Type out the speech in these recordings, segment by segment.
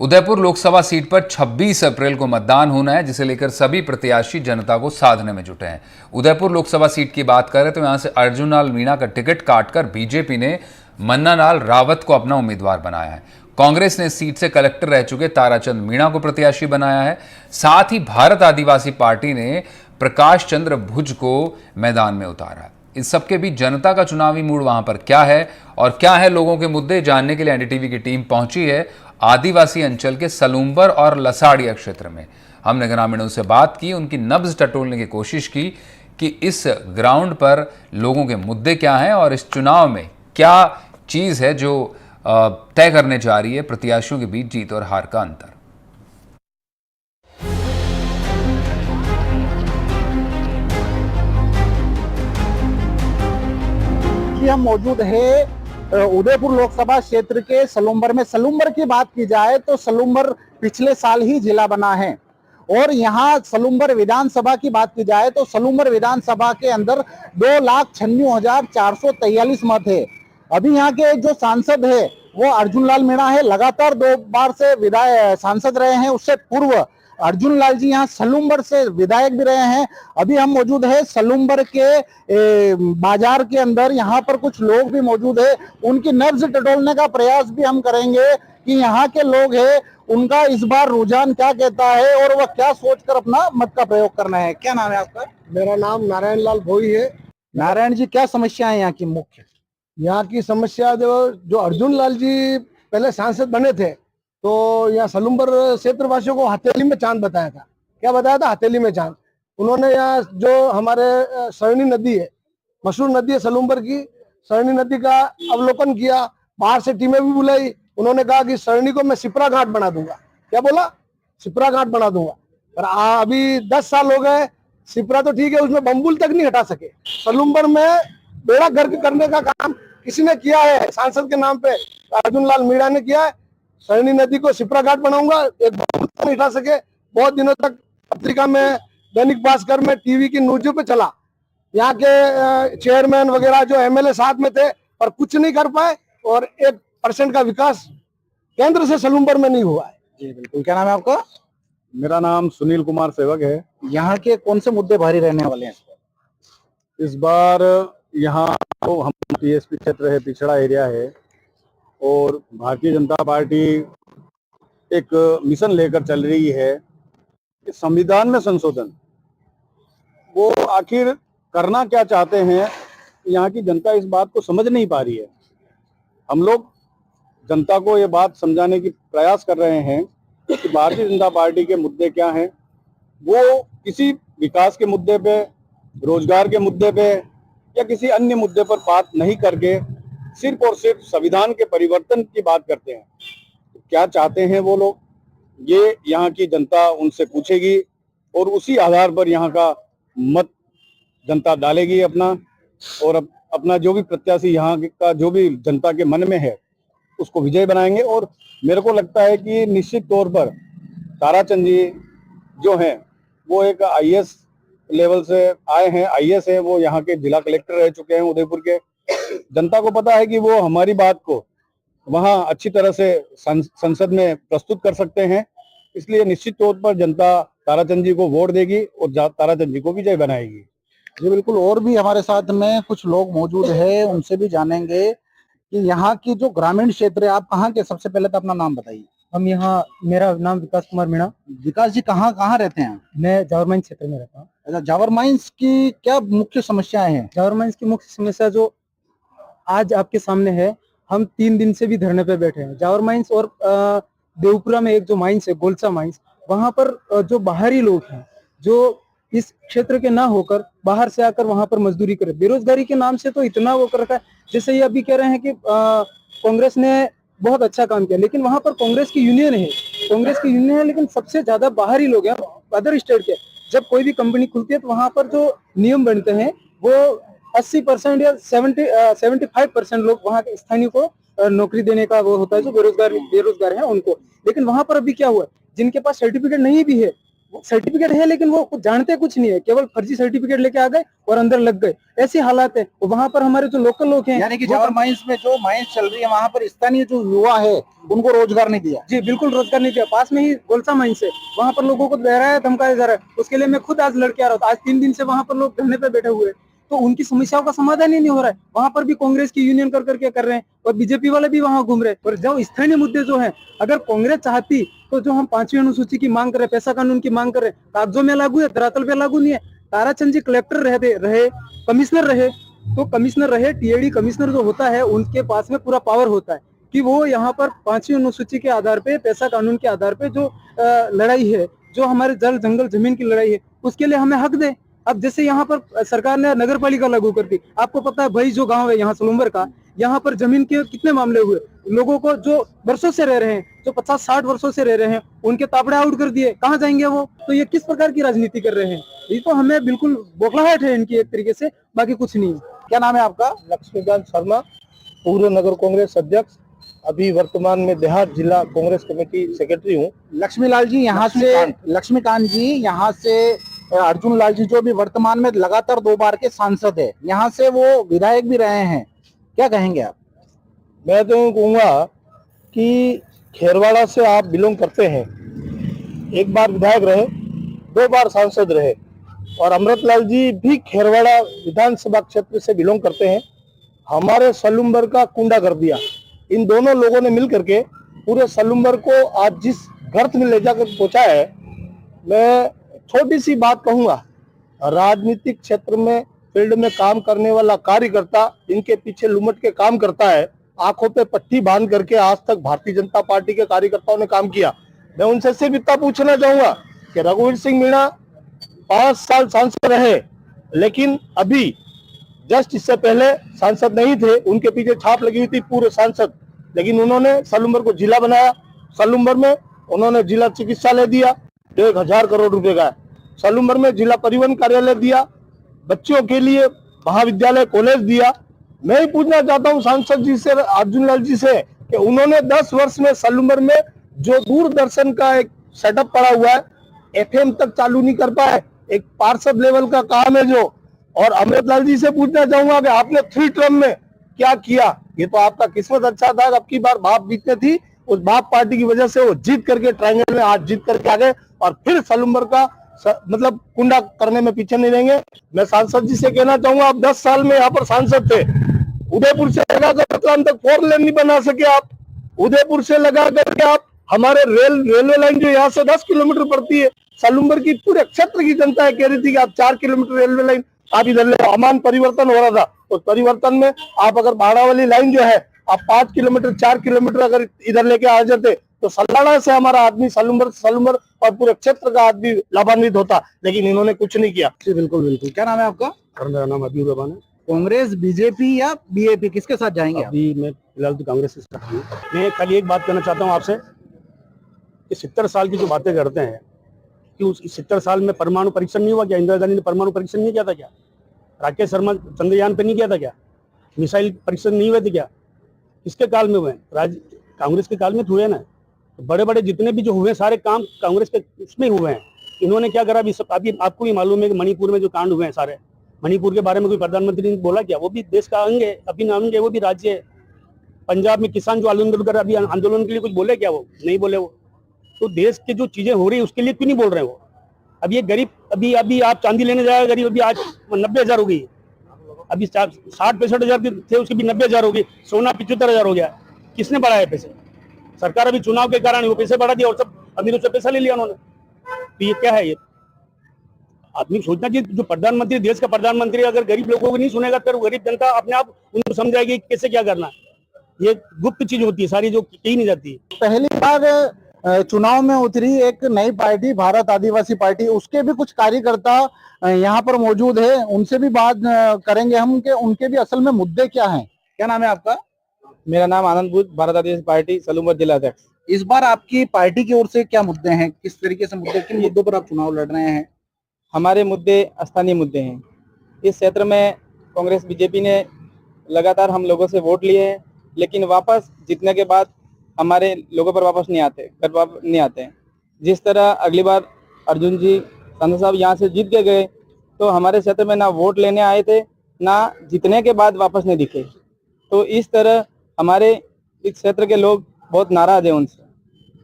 Udaipur Lok Sabha seat पर 26 अप्रैल को मतदान होना है, जिसे लेकर सभी प्रत्याशी जनता को साधने में जुटे हैं। उदयपुर लोकसभा सीट की बात करें तो यहां से अर्जुन लाल मीणा का टिकट काटकर बीजेपी ने मन्ना लाल रावत को अपना उम्मीदवार बनाया है। कांग्रेस ने इस सीट से कलेक्टर रह चुके ताराचंद मीणा को प्रत्याशी बनाया है। साथ ही भारत आदिवासी पार्टी ने प्रकाश चंद्र भुज को मैदान में उतारा है। इस सबके बीच जनता का चुनावी मूड वहां पर क्या है और क्या है लोगों के मुद्दे, जानने के लिए एनडीटीवी की टीम पहुंची है आदिवासी अंचल के सलूम्बर और लसाड़िया क्षेत्र में। हमने ग्रामीणों से बात की, उनकी नब्ज टटोलने की कोशिश की कि इस ग्राउंड पर लोगों के मुद्दे क्या हैं और इस चुनाव में क्या चीज है जो तय करने जा रही है प्रत्याशियों के बीच जीत और हार का अंतर। हम मौजूद है उदयपुर लोकसभा क्षेत्र के सलूम्बर में। सलूम्बर की बात की जाए तो सलूम्बर पिछले साल ही जिला बना है और यहाँ सलूम्बर विधानसभा की बात की जाए तो सलूम्बर विधानसभा के अंदर 2,96,443 मत है। अभी यहाँ के जो सांसद है वो अर्जुन लाल मीणा है, लगातार 2 बार से विधायक सांसद रहे हैं। उससे पूर्व अर्जुन लाल जी यहाँ सलूम्बर से विधायक भी रहे हैं। अभी हम मौजूद है सलूम्बर के बाजार के अंदर, यहाँ पर कुछ लोग भी मौजूद है। उनकी नब्ज टटोलने का प्रयास भी हम करेंगे कि यहाँ के लोग हैं उनका इस बार रुझान क्या कहता है और वह क्या सोचकर अपना मत का प्रयोग करना है। क्या नाम है आपका? मेरा नाम नारायण लाल भोई है। नारायण जी, क्या समस्या है यहाँ की मुख्य? यहाँ की समस्या जो अर्जुन लाल जी पहले सांसद बने थे तो यहाँ सलूम्बर क्षेत्रवासियों को हथेली में चांद बताया था। क्या बताया था? हथेली में चांद। उन्होंने यहाँ जो हमारे सरणी नदी है, मशहूर नदी है सलूम्बर की, सरणी नदी का अवलोकन किया। बाहर से टीमें भी बुलाई। उन्होंने कहा कि सरणी को मैं सिपरा घाट बना दूंगा। क्या बोला? सिपरा घाट बना दूंगा। पर अभी 10 साल हो गए, सिपरा तो ठीक है, उसमें बम्बुल तक नहीं हटा सके। सलूम्बर में बेड़ा गर्क करने का काम किसी ने किया है, सांसद के नाम पे अर्जुन लाल मीणा ने किया है। सरणी नदी को सिपरा घाट बनाऊंगा, एक बम्बुल तक नहीं हटा सके। बहुत दिनों तक पत्रिका में, दैनिक भास्कर में, टीवी की न्यूज़ों पे चला। यहाँ के चेयरमैन वगैरह जो एमएलए साथ में थे पर कुछ नहीं कर पाए और 1% का विकास केंद्र से सलूम्बर में नहीं हुआ है। जी बिल्कुल। क्या नाम है आपका? मेरा नाम सुनील कुमार सेवक है। यहाँ के कौन से मुद्दे भारी रहने वाले हैं इस बार? यहाँ तो हम टीएसपी क्षेत्र है, पिछड़ा एरिया है और भारतीय जनता पार्टी एक मिशन लेकर चल रही है कि संविधान में संशोधन। वो आखिर करना क्या चाहते हैं, यहाँ की जनता इस बात को समझ नहीं पा रही है। हम लोग जनता को ये बात समझाने की प्रयास कर रहे हैं कि भारतीय जनता पार्टी के मुद्दे क्या हैं। वो किसी विकास के मुद्दे पे, रोजगार के मुद्दे पे या किसी अन्य मुद्दे पर बात नहीं करके सिर्फ और सिर्फ संविधान के परिवर्तन की बात करते हैं। तो क्या चाहते हैं वो लोग, ये यहाँ की जनता उनसे पूछेगी और उसी आधार पर यहाँ का मत जनता डालेगी अपना, और अपना जो भी प्रत्याशी यहाँ का जो भी जनता के मन में है उसको विजय बनाएंगे। और मेरे को लगता है कि निश्चित तौर पर ताराचंद जी जो हैं वो एक आईएएस लेवल से आए हैं, आईएएस है, वो यहाँ के जिला कलेक्टर रह चुके हैं उदयपुर के। जनता को पता है कि वो हमारी बात को वहाँ अच्छी तरह से संसद में प्रस्तुत कर सकते हैं। इसलिए निश्चित तौर पर जनता ताराचंद जी को वोट देगी और ताराचंद जी को विजय बनाएगी। जी बिल्कुल। और भी हमारे साथ में कुछ लोग मौजूद है, उनसे भी जानेंगे कि यहाँ की जो ग्रामीण क्षेत्र है। आप कहाँ के? सबसे पहले तो अपना नाम बताइए। हम यहाँ, मेरा नाम विकास कुमार मीणा। विकास जी, कहाँ कहाँ रहते हैं? मैं जावर माइंस क्षेत्र में रहता हूँ। अच्छा, जावर माइंस की क्या मुख्य समस्याएं हैं? जावर माइंस की मुख्य समस्या जो आज आपके सामने है, हम 3 दिन से भी धरने पे बैठे हैं। जावर माइंस और देवपुरा में एक जो माइंस है, गोलसा माइंस, वहां पर जो बाहरी लोग हैं जो इस क्षेत्र के ना होकर बाहर से आकर वहां पर मजदूरी करे, बेरोजगारी के नाम से तो इतना वो कर रखा है। जैसे ये अभी कह रहे हैं कि कांग्रेस ने बहुत अच्छा काम किया, लेकिन वहां पर कांग्रेस की यूनियन है, लेकिन सबसे ज्यादा बाहरी लोग हैं अदर स्टेट के। जब कोई भी कंपनी खुलती है तो वहां पर जो नियम बनते हैं वो 80% या 75% लोग वहां के स्थानीय को नौकरी देने का वो होता है, जो बेरोजगार है उनको। लेकिन वहां पर अभी क्या हुआ, जिनके पास सर्टिफिकेट नहीं भी है सर्टिफिकेट है लेकिन वो जानते कुछ नहीं है, केवल फर्जी सर्टिफिकेट लेके आ गए और अंदर लग गए, ऐसी हालात है। वहां पर हमारे जो लोकल लोग हैं, यानी कि जावर माइंस में जो माइंस चल रही है वहां पर स्थानीय जो युवा है उनको रोजगार नहीं दिया। जी बिल्कुल रोजगार नहीं दिया। पास में ही गोलसा माइंस है, वहां पर लोगों को डराया धमकाया जा रहा है। उसके लिए मैं खुद आज लड़के आ रहा हूँ। आज 3 दिन से वहां पर लोग धरने पे बैठे हुए हैं, तो उनकी समस्याओं का समाधान ही नहीं हो रहा है। वहां पर भी कांग्रेस की यूनियन कर करके कर रहे हैं और बीजेपी वाले भी वहां घूम रहे हैं। और जो स्थानीय मुद्दे जो हैं, अगर कांग्रेस चाहती तो जो हम 5वीं अनुसूची की मांग कर रहे हैं, पैसा कानून की मांग कर रहे हैं, कागजों में लागू है, धरातल पे लागू नहीं है। ताराचंद जी कलेक्टर रहे, कमिश्नर रहे, तो कमिश्नर रहे, टीएडी कमिश्नर जो होता है उनके पास में पूरा पावर होता है कि वो यहाँ पर 5वीं अनुसूची के आधार पे, पैसा कानून के आधार पे जो लड़ाई है, जो हमारे जल जंगल जमीन की लड़ाई है, उसके लिए हमें हक दे। अब जैसे यहाँ पर सरकार ने नगर पालिका लागू कर दी। आपको पता है भाई, जो गांव है यहाँ सलूम्बर का, यहाँ पर जमीन के कितने मामले हुए। लोगों को जो वर्षों से रह रहे हैं, जो 50-60 वर्षों से रह रहे हैं, उनके ताबड़े आउट कर दिए, कहाँ जाएंगे वो? तो ये किस प्रकार की राजनीति कर रहे हैं? ये तो हमें बिल्कुल बौखलाहट है इनकी एक तरीके से, बाकी कुछ नहीं। क्या नाम है आपका? लक्ष्मीकांत शर्मा, पूर्व नगर कांग्रेस अध्यक्ष, अभी वर्तमान में देहात जिला कांग्रेस कमेटी सेक्रेटरी हूँ। लक्ष्मीकांत जी यहाँ से अर्जुन लाल जी जो भी वर्तमान में लगातार 2 बार के सांसद है, यहाँ से वो विधायक भी रहे हैं, क्या कहेंगे आप? मैं तो कहूँगा कि खेरवाड़ा से आप बिलोंग करते हैं, 1 बार विधायक रहे, 2 बार सांसद रहे, और अमृतलाल जी भी खेरवाड़ा विधानसभा क्षेत्र से बिलोंग करते हैं। हमारे सलूम्बर का कुंडा कर दिया। इन दोनों लोगों ने मिलकर के पूरे सलूम्बर को आज जिस गर्त में ले जाकर पहुंचा है, मैं छोटी सी बात कहूंगा, राजनीतिक क्षेत्र में फील्ड में काम करने वाला कार्यकर्ता इनके पीछे लुमट के काम करता है, आंखों पे पट्टी बांध करके आज तक भारतीय जनता पार्टी के कार्यकर्ताओं ने काम किया। मैं उनसे सिर्फ इतना पूछना चाहूंगा कि रघुवीर सिंह मीणा 5 साल सांसद रहे, लेकिन अभी जस्ट इससे पहले सांसद नहीं थे, उनके पीछे छाप लगी हुई थी पूरे सांसद, लेकिन उन्होंने सलूम्बर को जिला बनाया। सलूम्बर में उन्होंने जिला चिकित्सालय दिया, 1000 करोड़ रुपए का। सलूम्बर में जिला परिवहन कार्यालय दिया, बच्चों के लिए महाविद्यालय कॉलेज दिया। मैं ही पूछना चाहता हूं सांसद जी से, अर्जुन लाल जी से, कि उन्होंने 10 वर्ष में सलूम्बर में जो दूरदर्शन का एक सेटअप पड़ा हुआ है, FM तक चालू नहीं कर पाए, एक पार्षद लेवल का काम है जो। और अमृतलाल जी से पूछना चाहूंगा कि आपने 3 टर्म में क्या किया? ये तो आपका किस्मत अच्छा था, अब की बार बाप बीतने थी, उस बाप पार्टी की वजह से वो जीत करके ट्रायंगल में आज जीत करके आ गए, और फिर सलूम्बर का मतलब कुंडा करने में पीछे नहीं रहेंगे। मैं सांसद जी से कहना चाहूंगा, आप 10 साल में यहाँ पर सांसद थे, उदयपुर से लगाकर रतलाम तक 4 लेन नहीं बना सके आप। उदयपुर से लगा करके आप हमारे रेलवे लाइन जो यहाँ से 10 किलोमीटर पड़ती है, सलूम्बर की पूरे क्षेत्र की जनता कह रही थी कि आप 4 किलोमीटर रेलवे लाइन आप इधर ले। अमान परिवर्तन हो रहा था, उस परिवर्तन में आप अगर बाड़ा वाली लाइन जो है आप 5 किलोमीटर 4 किलोमीटर अगर इधर लेके आ जाते तो सल्लाड़ा से हमारा आदमी सलूम्बर और पूरे क्षेत्र का आदमी लाभान्वित होता, लेकिन इन्होंने कुछ नहीं किया। जी बिल्कुल बिल्कुल। क्या नाम है आपका? मेरा नाम अभी रबान है। कांग्रेस, बीजेपी या बीएपी, किसके साथ जाएंगे आप? अभी मैं फिलहाल तो कांग्रेस से स्टार्ट हूँ। मैं खाली एक बात कहना चाहता हूँ आपसे कि 70 साल की जो बातें करते हैं कि उस 70 साल में परमाणु परीक्षण नहीं हुआ क्या? इंदिरा गांधी ने परमाणु परीक्षण नहीं किया था क्या? राकेश शर्मा चंद्रयान पे नहीं किया था क्या? मिसाइल परीक्षण नहीं हुए थे क्या? किसके काल में हुए? कांग्रेस के काल में हुए ना। तो बड़े बड़े जितने भी जो हुए सारे काम कांग्रेस के उसमें हुए हैं। इन्होंने क्या करा? अभी आपको भी मालूम है कि मणिपुर में जो कांड हुए हैं सारे, मणिपुर के बारे में कोई प्रधानमंत्री ने बोला क्या? वो भी देश का अंग है, अभिन्न अंग है, वो भी राज्य है। पंजाब में किसान जो आंदोलन के लिए कुछ बोले क्या? वो नहीं बोले। वो तो देश के जो चीजें हो रही है उसके लिए क्यों नहीं बोल रहे वो? अब ये गरीब अभी आप चांदी लेने जाएगा गरीब, अभी आज 90,000 हो गई, अभी 60-65 हजार थे उसकी भी 90,000 हो गई, सोना 75,000 हो गया। किसने बढ़ाया पैसे? सरकार अभी चुनाव के कारण वो पैसे बढ़ा दिया और सब अमीरों से पैसा ले लिया उन्होंने। तो ये क्या है? ये आदमी सोचना चाहिए, जो प्रधानमंत्री, देश का प्रधानमंत्री अगर गरीब लोगों को नहीं सुनेगा फिर गरीब जनता अपने आप उनको समझाएगी कैसे क्या करना है। ये गुप्त चीज होती है सारी, जो कही नहीं जाती। पहली बार चुनाव में उतरी एक नई पार्टी, भारत आदिवासी पार्टी, उसके भी कुछ कार्यकर्ता यहाँ पर मौजूद है, उनसे भी बात करेंगे हम कि उनके भी असल में मुद्दे क्या हैं। क्या नाम है आपका? मेरा नाम आनंद बुद्ध, भारत आदिवासी पार्टी सलूम्बर जिला अध्यक्ष। इस बार आपकी पार्टी की ओर से क्या मुद्दे हैं, किस तरीके से मुद्दे, किन मुद्दों पर आप चुनाव लड़ रहे हैं? हमारे मुद्दे स्थानीय मुद्दे हैं। इस क्षेत्र में कांग्रेस बीजेपी ने लगातार हम लोगों से वोट लिए हैं, लेकिन वापस जीतने के बाद हमारे लोगों पर वापस नहीं आते, जिस तरह अगली बार अर्जुन जी सांसद साहब यहाँ से जीत के गए, तो हमारे क्षेत्र में ना वोट लेने आए थे, ना जीतने के बाद वापस नहीं दिखे। तो इस तरह हमारे इस क्षेत्र के लोग बहुत नाराज हैं उनसे।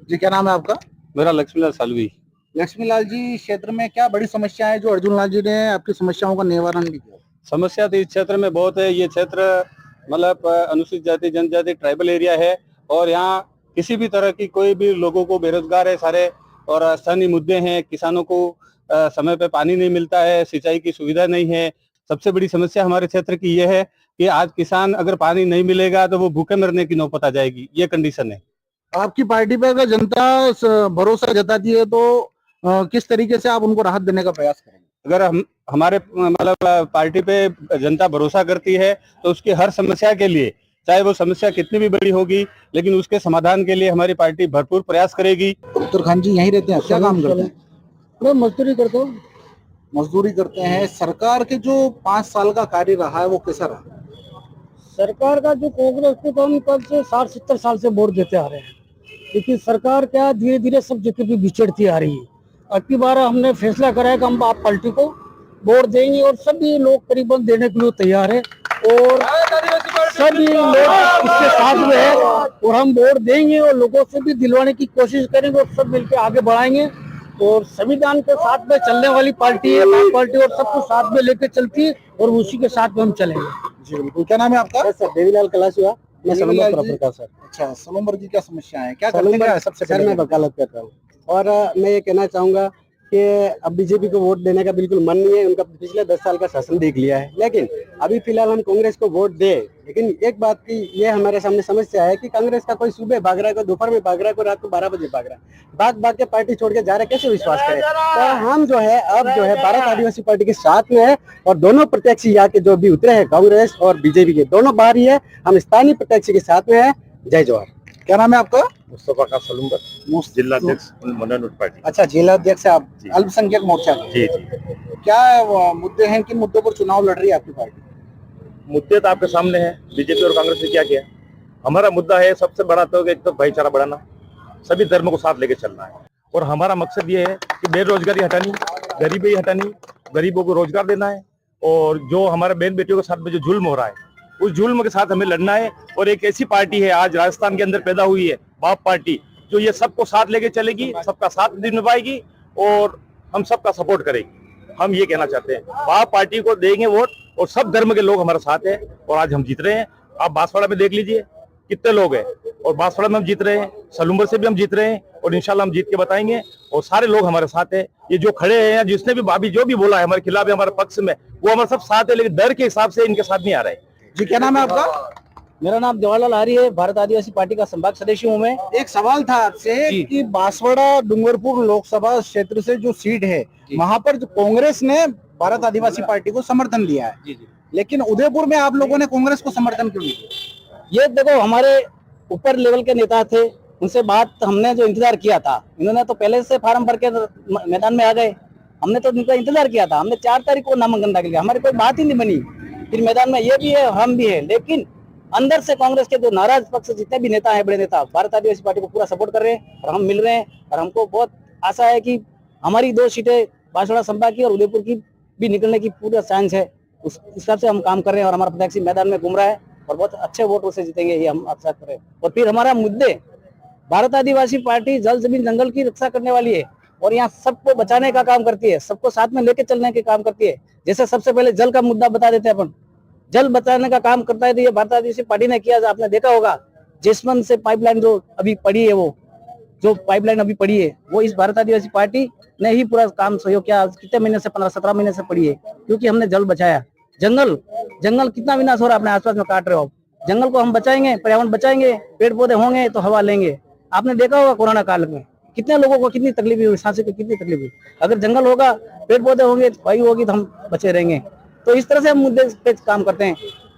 जी क्या नाम है आपका? मेरा लक्ष्मीलाल सालवी। लक्ष्मीलाल जी, क्षेत्र में क्या बड़ी समस्या है जो अर्जुन लाल जी ने आपकी समस्याओं का निवारण भी किया? समस्या तो इस क्षेत्र में बहुत है। ये क्षेत्र मतलब अनुसूचित जाति जनजाति ट्राइबल एरिया है और यहाँ किसी भी तरह की कोई भी लोगों को बेरोजगार है सारे, और स्थानीय मुद्दे हैं। किसानों को समय पे पानी नहीं मिलता है, सिंचाई की सुविधा नहीं है। सबसे बड़ी समस्या हमारे क्षेत्र की ये है कि आज किसान अगर पानी नहीं मिलेगा तो वो भूखे मरने की नौबत आ जाएगी, ये कंडीशन है। आपकी पार्टी पर अगर जनता भरोसा जताती है तो किस तरीके से आप उनको राहत देने का प्रयास करेंगे? अगर हम हमारे मतलब पार्टी पे जनता भरोसा करती है तो उसकी हर समस्या के लिए, चाहे वो समस्या कितनी भी बड़ी होगी, लेकिन उसके समाधान के लिए हमारी पार्टी भरपूर प्रयास करेगी। उत्तर खान जी यहीं रहते हैं, क्या काम करते हैं? मैं मजदूरी करता हूँ। मजदूरी करते हैं। सरकार के जो 5 साल का कार्य रहा है वो कैसा रहा? सरकार का जो कांग्रेस को तो हम कब से 60-70 साल से वोट देते आ रहे हैं, लेकिन सरकार क्या धीरे धीरे सब जगह पे बिछड़ती आ रही है। अब की बार हमने फैसला करा है कि हम आप पार्टी को वोट देंगे और सभी लोग करीबन देने के लिए तैयार है और सभी लोग इसके साथ में है और हम वोट देंगे और लोगों से भी दिलवाने की कोशिश करेंगे और सब मिलकर आगे बढ़ाएंगे। और संविधान के साथ में चलने वाली पार्टी है पार्टी और सबको साथ में लेकर चलती है और उसी के साथ में हम चलेंगे। जी बिल्कुल। क्या नाम है आपका? सर देवीलाल कलासिया, मैं देवीलाल सलूम्बर जी। का सर। अच्छा, सलूम्बर की क्या समस्या है, क्या करते हैं? सबसे सर मैं पहले वकालत करता हूँ और मैं ये कहना चाहूंगा कि अब बीजेपी को वोट देने का बिल्कुल मन नहीं है। उनका पिछले 10 साल का शासन देख लिया है, लेकिन अभी फिलहाल हम कांग्रेस को वोट दे। लेकिन एक बात की ये हमारे सामने समस्या है कि कांग्रेस का कोई सुबह भाग रहा है, कोई दोपहर में भाग रहा है, कोई रात को 12 बजे भाग रहा है, भाग के पार्टी छोड़ के जा रहे, कैसे विश्वास करें? तो हम जो है अब जो है भारत आदिवासी पार्टी के साथ में है और दोनों प्रत्याशी यहाँ के जो भी उतरे हैं कांग्रेस और बीजेपी के दोनों बाहर ही है, हम स्थानीय प्रत्याशी के साथ में है। जय जवाहर। क्या नाम है आपका? मुस्तफा का सलूम्बर, जिलाध्यक्ष मनोनयन पार्टी। अच्छा, जिला अध्यक्ष है आप जी। अल्पसंख्यक मोर्चा के। जी जी। क्या मुद्दे हैं, किन मुद्दों पर चुनाव लड़ रही है आपकी पार्टी? मुद्दे तो आपके सामने हैं, बीजेपी और कांग्रेस ने क्या किया। हमारा मुद्दा है सबसे बड़ा तो एक तो भाईचारा बढ़ाना, सभी धर्मों को साथ लेके चलना है। और हमारा मकसद ये है कि बेरोजगारी हटानी, गरीबी हटानी, गरीबों को रोजगार देना है। और जो हमारे बहन बेटियों के साथ में जो जुल्म हो रहा है उस जुल्म के साथ हमें लड़ना है। और एक ऐसी पार्टी है आज राजस्थान के अंदर पैदा हुई है, बाप पार्टी, जो ये सबको साथ लेके चलेगी, सबका साथ निभाएगी और हम सबका सपोर्ट करेगी। हम ये कहना चाहते हैं, बाप पार्टी को देंगे वोट और सब धर्म के लोग हमारे साथ हैं और आज हम जीत रहे हैं। आप बांसवाड़ा में देख लीजिए कितने लोग हैं और बांसवाड़ा में हम जीत रहे हैं, सलूम्बर से भी हम जीत रहे हैं और इंशाल्लाह हम जीत के बताएंगे। और सारे लोग हमारे साथ हैं। ये जो खड़े हैं, जिसने भी भाभी जो भी बोला है हमारे खिलाफ, हमारे पक्ष में, वो हमारे सब साथ है, लेकिन डर के हिसाब से इनके साथ नहीं आ रहे। जी क्या नाम है आपका? मेरा नाम जवाहरलाल आर्य है, भारत आदिवासी पार्टी का संभाग सदस्य हूँ मैं। एक सवाल था आपसे जी। कि बांसवाड़ा डूंगरपुर लोकसभा क्षेत्र से जो सीट है वहां पर जो कांग्रेस ने भारत आदिवासी पार्टी को समर्थन दिया है, जी जी। लेकिन उदयपुर में आप लोगों ने कांग्रेस को समर्थन क्यों नहीं दिया? ये देखो, हमारे ऊपर लेवल के नेता थे, उनसे बात हमने जो इंतजार किया था, इन्होंने तो पहले से फार्म भर के मैदान में आ गए। हमने तो उनका इंतजार किया था, हमने 4 तारीख को नामांकन दाखिल किया, हमारी कोई बात ही नहीं बनी। फिर मैदान में ये भी है, हम भी है, लेकिन अंदर से कांग्रेस के जो नाराज पक्ष जितने भी नेता हैं, बड़े नेता, भारत आदिवासी पार्टी को पूरा सपोर्ट कर रहे हैं और हम मिल रहे हैं। और हमको बहुत आशा है कि हमारी 2 सीटें बांसवाड़ा संभाग की और उदयपुर की भी निकलने की पूरा चांस है। उस हिसाब से हम काम कर रहे हैं और हमारा प्रत्याशी मैदान में घूम रहा है और बहुत अच्छे वोटों से जीतेंगे, ये हम आशा कर रहे हैं। और फिर हमारा मुद्दे, भारत आदिवासी पार्टी जल जमीन जंगल की रक्षा करने वाली है और यहाँ सबको बचाने का काम करती है, सबको साथ में लेके चलने के काम करती है। जैसे सबसे पहले जल का मुद्दा बता देते हैं, अपन जल बचाने का काम करता है तो ये भारत आदिवासी पार्टी ने किया। आपने देखा होगा जिसमन से पाइपलाइन जो अभी पड़ी है, वो जो पाइपलाइन अभी पड़ी है वो इस भारत आदिवासी पार्टी ने ही पूरा काम सहयोग किया। कितने महीने से, 15-17 महीने से पड़ी है, क्योंकि हमने जल बचाया। जंगल कितना विनाश हो रहा है, अपने आसपास में काट रहे हो। जंगल को हम बचाएंगे, पर्यावरण बचाएंगे, पेड़ पौधे होंगे तो हवा लेंगे। आपने देखा होगा कोरोना काल में कितने लोगों को कितनी तकलीफ हुई, सांसें को कितनी तकलीफ हुई। अगर जंगल होगा, पेड़ पौधे होंगे, वायु होगी तो हम बचे रहेंगे। तो इस तरह से हम मुद्दे पे काम करते हैं।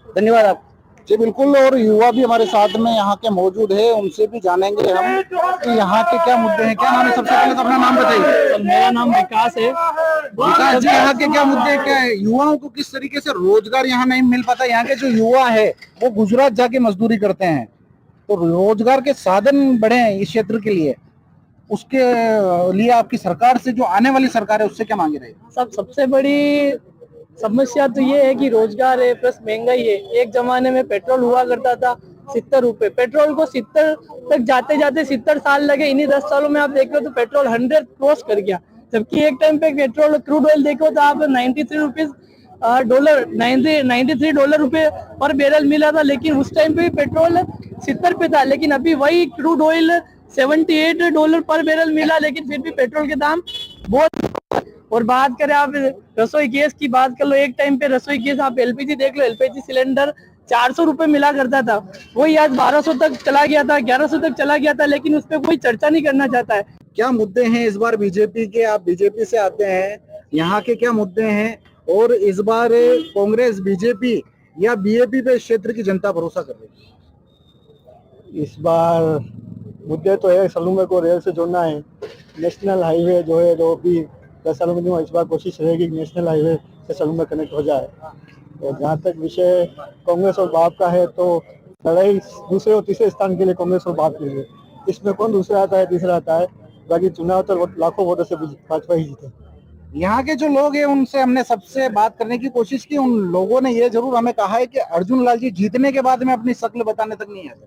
धन्यवाद आप। जी बिल्कुल। और युवा भी हमारे साथ में यहाँ के मौजूद है, उनसे भी जानेंगे हम कि यहाँ के क्या मुद्दे हैं। क्या नाम है? सबसे पहले तो अपना नाम बताइए। मेरा नाम विकास है। विकास जी, यहाँ के क्या मुद्दे क्या है? युवाओं को किस तरीके से रोजगार यहाँ नहीं मिल पाता? यहाँ के जो युवा है वो गुजरात जाके मजदूरी करते हैं, तो रोजगार के साधन बढ़े हैं इस क्षेत्र के लिए। उसके लिए आपकी सरकार से, जो आने वाली सरकार है, उससे क्या मांगे रहे? सबसे बड़ी समस्या तो ये है कि रोजगार है प्लस महंगाई है। एक जमाने में पेट्रोल हुआ करता था 70 रुपए, पेट्रोल को 70 तक जाते जाते 70 साल लगे। इन्हीं 10 सालों में आप देख रहे हो तो पेट्रोल 100 क्रॉस कर गया, जबकि एक टाइम पे पेट्रोल क्रूड ऑयल देखो तो आप 93 रुपीज $93 पर बैरल मिला था, लेकिन उस टाइम पे पेट्रोल 70 पे था। लेकिन अभी वही क्रूड ऑयल $78 पर बैरल मिला, लेकिन फिर भी पेट्रोल के दाम बहुत। और बात करें आप रसोई गैस की बात कर लो, एक टाइम पे रसोई गैस आप एलपीजी देख लो, एलपीजी सिलेंडर 400 रुपए मिला करता था, वही आज 1200 तक चला गया था, 1100 तक चला गया था, लेकिन उस पर कोई चर्चा नहीं करना चाहता है। क्या मुद्दे हैं इस बार बीजेपी के? आप बीजेपी से आते हैं, यहाँ के क्या मुद्दे हैं? और इस बार कांग्रेस, बीजेपी या बीएपी पे क्षेत्र की जनता भरोसा कर रही है? इस बार मुद्दे तो है, सलूंगे को रेल से जोड़ना है, नेशनल हाईवे जो है, जो भी 10 सालों में नहीं हुआ, इस बार कोशिश रहेगी कि नेशनल हाईवे से सलूंगा कनेक्ट हो जाए। और जहाँ तक विषय कांग्रेस और बाप का है, तो लड़ाई दूसरे और तीसरे स्थान के लिए कांग्रेस और बाप के लिए, इसमें कौन दूसरा आता है तीसरा आता है, बाकी चुनाव तो लाखों वोटों से भाजपा ही जीते। यहाँ के जो लोग हैं उनसे हमने सबसे बात करने की कोशिश की, उन लोगों ने ये जरूर हमें कहा है कि अर्जुन लाल जी जीतने के बाद में अपनी शक्ल बताने तक नहीं आते।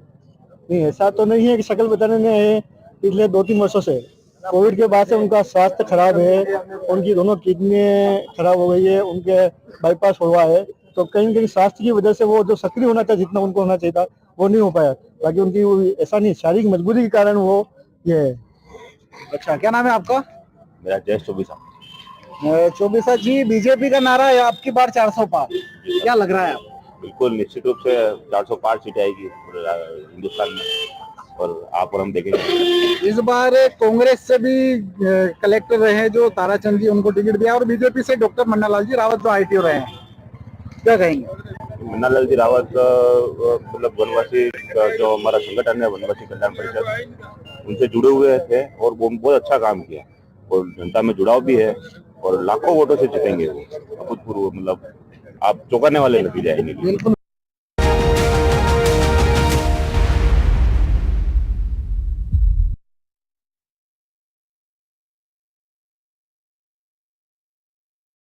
नहीं, ऐसा तो नहीं है कि शक्ल बताने में है। पिछले 2-3 वर्षों से कोविड के बाद से उनका स्वास्थ्य खराब है, उनकी दोनों किडनी खराब हो गई है, उनके बाईपास हुआ है, तो कहीं न कहीं स्वास्थ्य की वजह से वो जो सक्रिय होना था, जितना उनको होना चाहिए था, वो नहीं हो पाया। बाकी उनकी वो ऐसा नहीं, शारीरिक मजबूरी के कारण वो ये है। अच्छा, क्या नाम है आपका? मेरा जय चौबीसा। चौबीसा जी, बीजेपी का नारा है आपकी बार 400 पार, क्या लग रहा है आपको? बिल्कुल निश्चित रूप से 400 पार सीट आएगी हिंदुस्तान में, और आप और हम देखेंगे। इस बार कांग्रेस से भी कलेक्टर रहे जो ताराचंद जी, उनको टिकट दिया, और बीजेपी से डॉक्टर मन्नालाल जी रावत जो आईटीओ रहे हैं, क्या कहेंगे? मन्नालाल जी रावत मतलब वनवासी जो हमारा संगठन है, वनवासी कल्याण परिषद, उनसे जुड़े हुए थे और वो बहुत अच्छा काम किया, और जनता में जुड़ाव भी है, और लाखों वोटों से जीतेंगे वो, अभूतपूर्व, मतलब आप चौंकाने वाले नतीजे आएंगे। बिल्कुल।